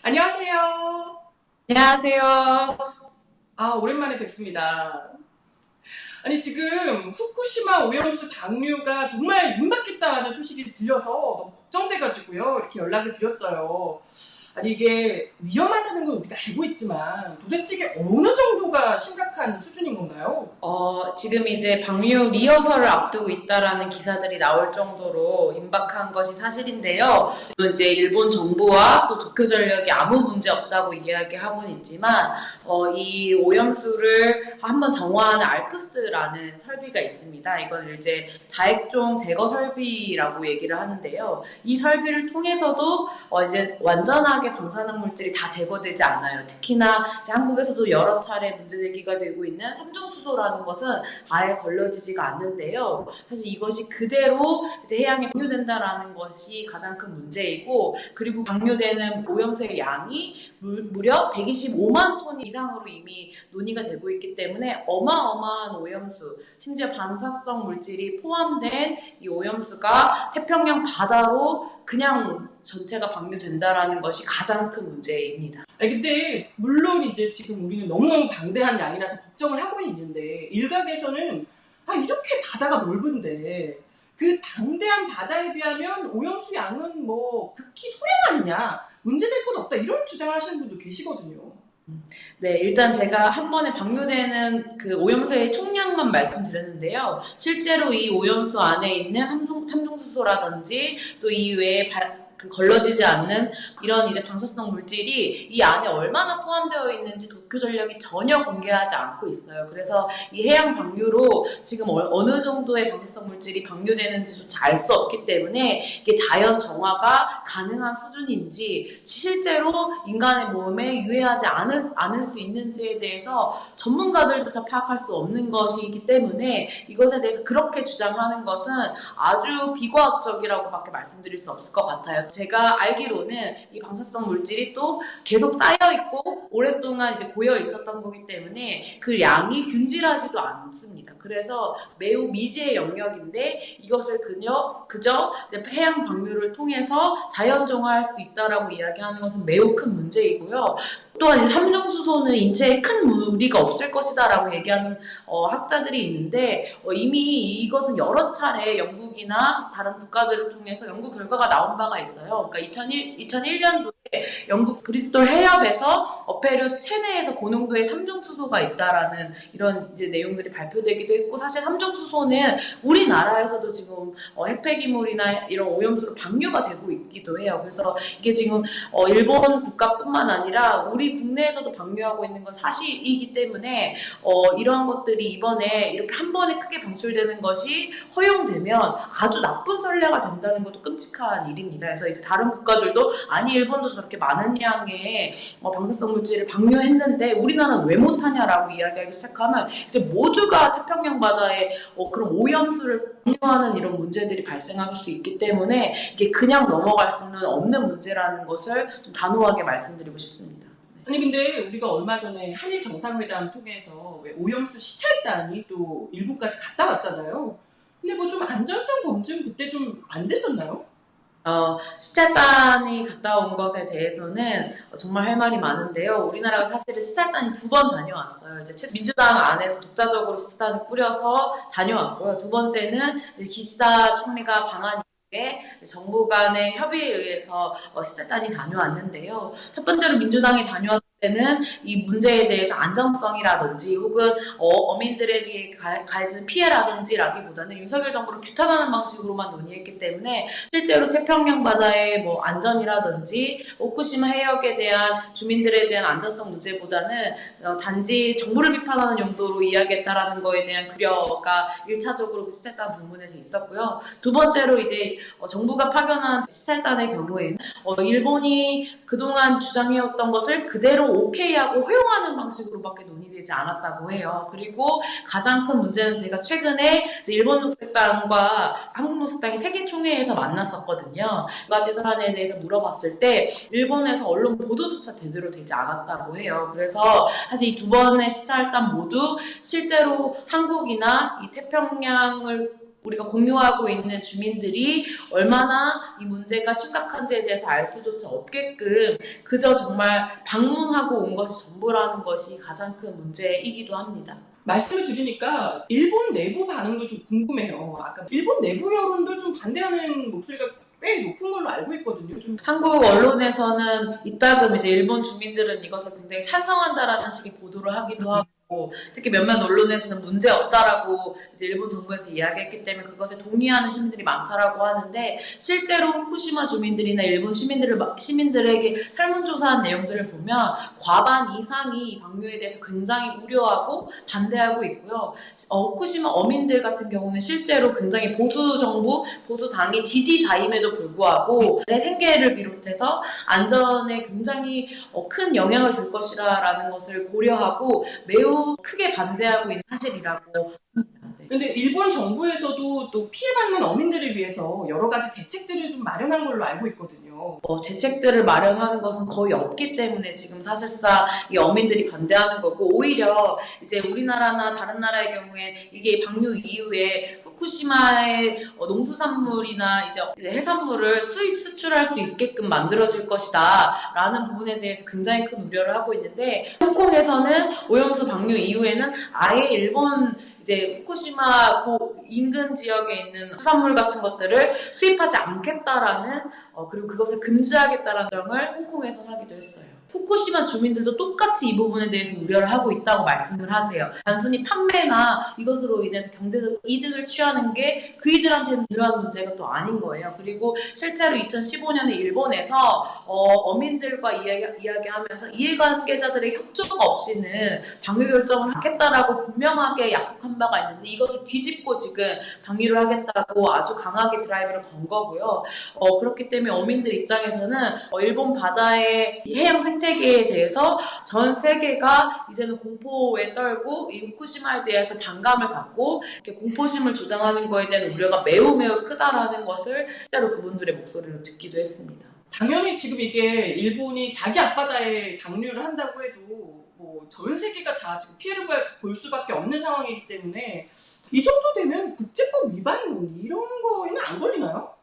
안녕하세요. 안녕하세요. 오랜만에 뵙습니다. 아니, 지금 후쿠시마 오염수 방류가 정말 임박했다는 소식이 들려서 너무 걱정돼가지고요. 이렇게 연락을 드렸어요. 아니, 이게 위험하다는 건 우리가 알고 있지만 도대체 이게 어느 정도가 심각한 수준인 건가요? 지금 이제 방류 리허설을 앞두고 있다라는 기사들이 나올 정도로 임박한 것이 사실인데요. 또 이제 일본 정부와 또 도쿄전력이 아무 문제 없다고 이야기하고는 있지만, 이 오염수를 한번 정화하는 알프스라는 설비가 있습니다. 이걸 이제 다액종 제거 설비라고 얘기를 하는데요. 이 설비를 통해서도 이제 완전하게 방사능 물질이 다 제거되지 않아요. 특히나 이제 한국에서도 여러 차례 문제 제기가 되고 있는 삼중수소라는 것은 아예 걸러지지가 않는데요. 사실 이것이 그대로 이제 해양에 방류된다라는 것이 가장 큰 문제이고, 그리고 방류되는 오염수의 양이 무려 125만 톤 이상으로 이미 논의가 되고 있기 때문에 어마어마한 오염수, 심지어 방사성 물질이 포함된 이 오염수가 태평양 바다로 그냥 전체가 방류된다라는 것이 가장 큰 문제입니다. 근데 물론 이제 지금 우리는 너무너무 방대한 양이라서 걱정을 하고 있는데 일각에서는 이렇게 바다가 넓은데 그 방대한 바다에 비하면 오염수 양은 뭐 극히 소량 아니냐, 문제될 건 없다, 이런 주장을 하시는 분도 계시거든요. 네, 일단 제가 한 번에 방류되는 그 오염수의 총량만 말씀드렸는데요. 실제로 이 오염수 안에 있는 삼중수소라든지 또 이 외에 그 걸러지지 않는 이런 이제 방사성 물질이 이 안에 얼마나 포함되어 있는지 도쿄전력이 전혀 공개하지 않고 있어요. 그래서 이 해양 방류로 지금 어느 정도의 방사성 물질이 방류되는지조차 알 수 없기 때문에 이게 자연 정화가 가능한 수준인지 실제로 인간의 몸에 유해하지 않을 수 있는지에 대해서 전문가들조차 파악할 수 없는 것이기 때문에 이것에 대해서 그렇게 주장하는 것은 아주 비과학적이라고밖에 말씀드릴 수 없을 것 같아요. 제가 알기로는 이 방사성 물질이 또 계속 쌓여 있고 오랫동안 이제 고여 있었던 거기 때문에 그 양이 균질하지도 않습니다. 그래서 매우 미지의 영역인데 이것을 그저 이제 해양 방류를 통해서 자연 정화할 수 있다라고 이야기하는 것은 매우 큰 문제이고요. 또한 이제 삼중수소는 인체에 큰 무리가 없을 것이다라고 얘기하는 학자들이 있는데 이미 이것은 여러 차례 영국이나 다른 국가들을 통해서 연구 결과가 나온 바가 있어요. 그러니까 2001년도에 영국 브리스톨 해협에서 어패류 체내에서 고농도의 삼중수소가 있다라는 이런 이제 내용들이 발표되기도 했고, 사실 삼중수소는 우리나라에서도 지금 핵폐기물이나 이런 오염수로 방류가 되고 있기도 해요. 그래서 이게 지금 일본 국가뿐만 아니라 우리 국내에서도 방류하고 있는 건 사실이기 때문에 이러한 것들이 이번에 이렇게 한 번에 크게 방출되는 것이 허용되면 아주 나쁜 선례가 된다는 것도 끔찍한 일입니다. 그래서 이제 다른 국가들도 아니 일본도 저렇게 많은 양의 방사성 물질을 방류했는데 우리나라는 왜 못하냐라고 이야기하기 시작하면 이제 모두가 태평양 바다에 그런 오염수를 방류하는 이런 문제들이 발생할 수 있기 때문에 이게 그냥 넘어갈 수는 없는 문제라는 것을 좀 단호하게 말씀드리고 싶습니다. 아니, 근데 우리가 얼마 전에 한일 정상회담 통해서 왜 오염수 시찰단이 또 일본까지 갔다 왔잖아요. 근데 뭐 좀 안전성 검증 그때 좀 안 됐었나요? 시찰단이 갔다 온 것에 대해서는 정말 할 말이 많은데요. 우리나라가 사실은 시찰단이 2번 다녀왔어요. 이제 민주당 안에서 독자적으로 시찰단을 꾸려서 다녀왔고요. 두 번째는 기시다 총리가 방한 이후에 정부 간의 협의에 의해서 시찰단이 다녀왔는데요. 첫 번째로 민주당이 다녀왔을 때는 이 문제에 대해서 안정성이라든지 혹은 어민들에게 가해진 피해라든지라기보다는 윤석열 정부를 규탄하는 방식으로만 논의했기 때문에 실제로 태평양 바다의 뭐 안전이라든지 후쿠시마 해역에 대한 주민들에 대한 안전성 문제보다는 단지 정부를 비판하는 용도로 이야기했다라는 거에 대한 우려가 1차적으로 그 시찰단 방문에서 있었고요. 두 번째로 이제 정부가 파견한 시찰단의 경우에는 일본이 그동안 주장해왔던 것을 그대로 오케이하고 허용하는 방식으로밖에 논의되지 않았다고 해요. 그리고 가장 큰 문제는 제가 최근에 일본 녹색당과 한국 녹색당이 세계총회에서 만났었거든요. 두 가지 사안에 대해서 물어봤을 때 일본에서 언론 보도조차 제대로 되지 않았다고 해요. 그래서 사실 이 두 번의 시찰단 모두 실제로 한국이나 이 태평양을 우리가 공유하고 있는 주민들이 얼마나 이 문제가 심각한지에 대해서 알 수조차 없게끔 그저 정말 방문하고 온 것이 전부라는 것이 가장 큰 문제이기도 합니다. 말씀을 드리니까 일본 내부 반응도 좀 궁금해요. 아까 일본 내부 여론도 좀 반대하는 목소리가 꽤 높은 걸로 알고 있거든요. 좀 한국 언론에서는 이따금 이제 일본 주민들은 이것을 굉장히 찬성한다라는 식의 보도를 하기도 하고, 특히 몇몇 언론에서는 문제 없다라고 이제 일본 정부에서 이야기했기 때문에 그것에 동의하는 시민들이 많다라고 하는데, 실제로 후쿠시마 주민들이나 일본 시민들에게 설문조사한 내용들을 보면 과반 이상이 이 방류에 대해서 굉장히 우려하고 반대하고 있고요. 후쿠시마 어민들 같은 경우는 실제로 굉장히 보수 정부, 보수 당이 지지자임에도 불구하고 내 생계를 비롯해서 안전에 굉장히 큰 영향을 줄 것이라는 것을 고려하고 매우 크게 반대하고 있는 사실이라고 합니다. 네. 근데 일본 정부에서도 또 피해받는 어민들을 위해서 여러 가지 대책들을 좀 마련한 걸로 알고 있거든요. 대책들을 마련하는 것은 거의 없기 때문에 지금 사실상 이 어민들이 반대하는 거고, 오히려 이제 우리나라나 다른 나라의 경우에 이게 방류 이후에 후쿠시마의 농수산물이나 이제 해산물을 수입 수출할 수 있게끔 만들어질 것이다 라는 부분에 대해서 굉장히 큰 우려를 하고 있는데, 홍콩에서는 오염수 방류 이후에는 아예 일본 이제 후쿠시마 인근 지역에 있는 수산물 같은 것들을 수입하지 않겠다라는 그리고 그것을 금지하겠다라는 정을 홍콩에서 하기도 했어요. 후쿠시마 주민들도 똑같이 이 부분에 대해서 우려를 하고 있다고 말씀을 하세요. 단순히 판매나 이것으로 인해서 경제적 이득을 취하는 게 그이들한테는 중요한 문제가 또 아닌 거예요. 그리고 실제로 2015년에 일본에서 어민들과 이야기하면서 이해관계자들의 협조가 없이는 방류 결정을 하겠다라고 분명하게 약속한 바가 있는데, 이것을 뒤집고 지금 방류를 하겠다고 아주 강하게 드라이브를 건 거고요. 그렇기 때문에 어민들 입장에서는 일본 바다의 해양 생태계에 대해서 전 세계가 이제는 공포에 떨고 이 후쿠시마에 대해서 반감을 갖고 이렇게 공포심을 조장하는 거에 대한 우려가 매우 크다라는 것을 실제로 그분들의 목소리로 듣기도 했습니다. 당연히 지금 이게 일본이 자기 앞바다에 방류를 한다고 해도 뭐 전 세계가 다 지금 피해를 볼 수밖에 없는 상황이기 때문에 이 정도 되면 국제법 위반 이런 거에는 안 걸리나요?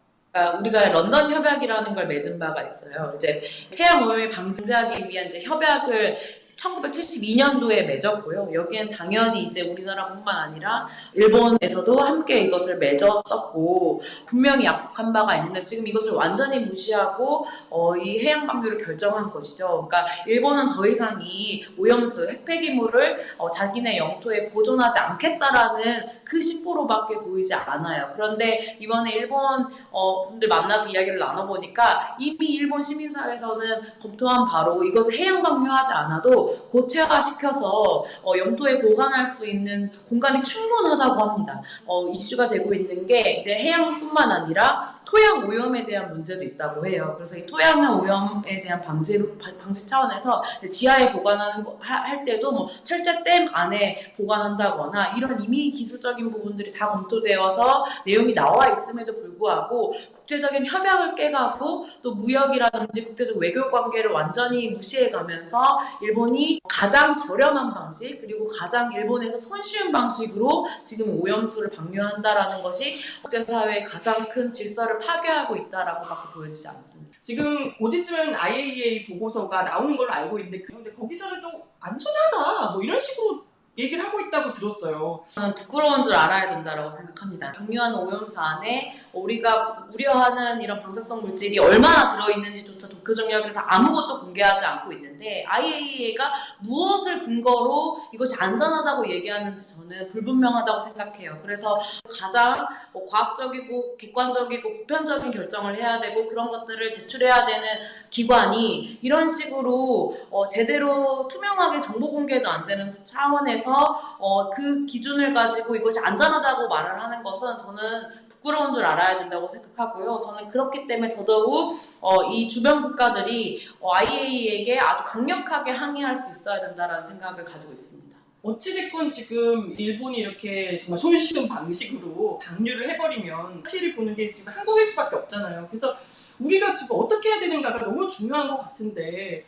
우리가 런던 협약이라는 걸 맺은 바가 있어요. 이제 해양 오염을 방지하기 위한 이제 협약을 1972년도에 맺었고요. 여기엔 당연히 이제 우리나라뿐만 아니라 일본에서도 함께 이것을 맺었었고 분명히 약속한 바가 있는데, 지금 이것을 완전히 무시하고 이 해양 방류를 결정한 것이죠. 그러니까 일본은 더 이상 이 오염수, 핵폐기물을 자기네 영토에 보존하지 않겠다라는 그 심보로밖에 보이지 않아요. 그런데 이번에 일본 분들 만나서 이야기를 나눠보니까 이미 일본 시민사회에서는 검토한 바로 이것을 해양 방류하지 않아도 고체화시켜서 영토에 보관할 수 있는 공간이 충분하다고 합니다. 이슈가 되고 있는 게 이제 해양뿐만 아니라 토양 오염에 대한 문제도 있다고 해요. 그래서 이 토양 오염에 대한 방지 차원에서 지하에 할 때도 뭐 철제댐 안에 보관한다거나 이런 이미 기술적인 부분들이 다 검토되어서 내용이 나와 있음에도 불구하고 국제적인 협약을 깨가고 또 무역이라든지 국제적 외교 관계를 완전히 무시해가면서 일본이 가장 저렴한 방식, 그리고 가장 일본에서 손쉬운 방식으로 지금 오염수를 방류한다라는 것이 국제사회의 가장 큰 질서를 파괴하고 있다라고밖에 보여지지 않습니다. 지금 곧 있으면 IAEA 보고서가 나오는 걸로 알고 있는데 근데 거기서는 또 안전하다 뭐 이런 식으로 얘기를 하고 있다고 들었어요. 저는 부끄러운 줄 알아야 된다고 생각합니다. 방류하는 오염수 안에 우리가 우려하는 이런 방사성 물질이 얼마나 들어있는지조차 도쿄 전력에서 아무것도 공개하지 않고 있는데, IAEA가 무엇을 근거로 이것이 안전하다고 얘기하는지 저는 불분명하다고 생각해요. 그래서 가장 과학적이고 객관적이고 보편적인 결정을 해야 되고 그런 것들을 제출해야 되는 기관이 이런 식으로 제대로 투명하게 정보 공개도 안 되는 차원에서 그 기준을 가지고 이것이 안전하다고 말을 하는 것은 저는 부끄러운 줄 알아야 된다고 생각하고요. 저는 그렇기 때문에 더더욱 이 주변 국가들이 IAEA에게 아주 강력하게 항의할 수 있어야 된다는 생각을 가지고 있습니다. 어찌됐건 지금 일본이 이렇게 정말 손쉬운 방식으로 방류를 해버리면 피해를 보는 게 지금 한국일 수밖에 없잖아요. 그래서 우리가 지금 어떻게 해야 되는가가 너무 중요한 것 같은데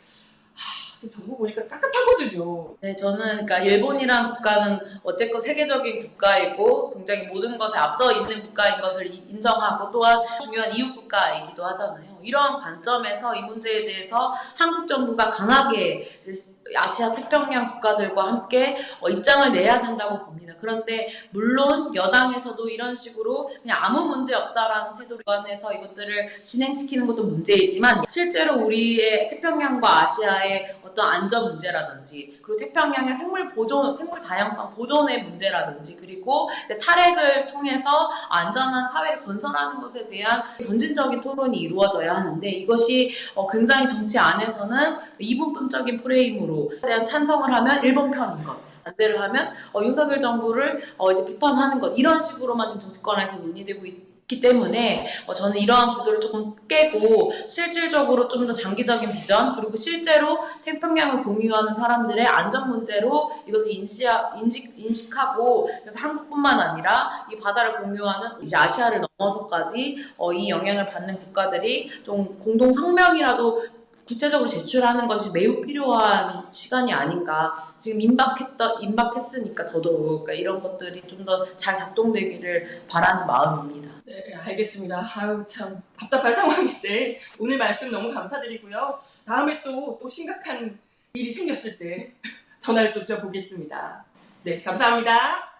지금 정보 보니까 깝깝하거든요. 네, 저는 그러니까 일본이란 국가는 어쨌건 세계적인 국가이고 굉장히 모든 것에 앞서 있는 국가인 것을 인정하고 또한 중요한 이웃 국가이기도 하잖아요. 이러한 관점에서 이 문제에 대해서 한국 정부가 강하게 이제 아시아 태평양 국가들과 함께 입장을 내야 된다고 봅니다. 그런데 물론 여당에서도 이런 식으로 그냥 아무 문제 없다라는 태도를 관해서 이것들을 진행시키는 것도 문제이지만 실제로 우리의 태평양과 아시아의 어떤 안전 문제라든지 그리고 태평양의 생물 보존, 생물 다양성 보존의 문제라든지 그리고 이제 탈핵을 통해서 안전한 사회를 건설하는 것에 대한 전진적인 토론이 이루어져야 하는데 이것이 굉장히 정치 안에서는 이분법적인 프레임으로 대한 찬성을 하면 일본 편인 것 반대를 하면 윤석열 정부를 이제 비판하는 것 이런 식으로만 지금 정치권에서 논의되고 있기 때문에 저는 이러한 구도를 조금 깨고 실질적으로 좀 더 장기적인 비전 그리고 실제로 태평양을 공유하는 사람들의 안전 문제로 이것을 인식하고 그래서 한국뿐만 아니라 이 바다를 공유하는 이제 아시아를 넘어서까지 이 영향을 받는 국가들이 좀 공동 성명이라도 구체적으로 제출하는 것이 매우 필요한 시간이 아닌가. 지금 임박했으니까 더더욱 그러니까 이런 것들이 좀 더 잘 작동되기를 바라는 마음입니다. 네, 알겠습니다. 아유, 참 답답한 상황인데 오늘 말씀 너무 감사드리고요. 다음에 또 심각한 일이 생겼을 때 전화를 또 드려보겠습니다. 네, 감사합니다.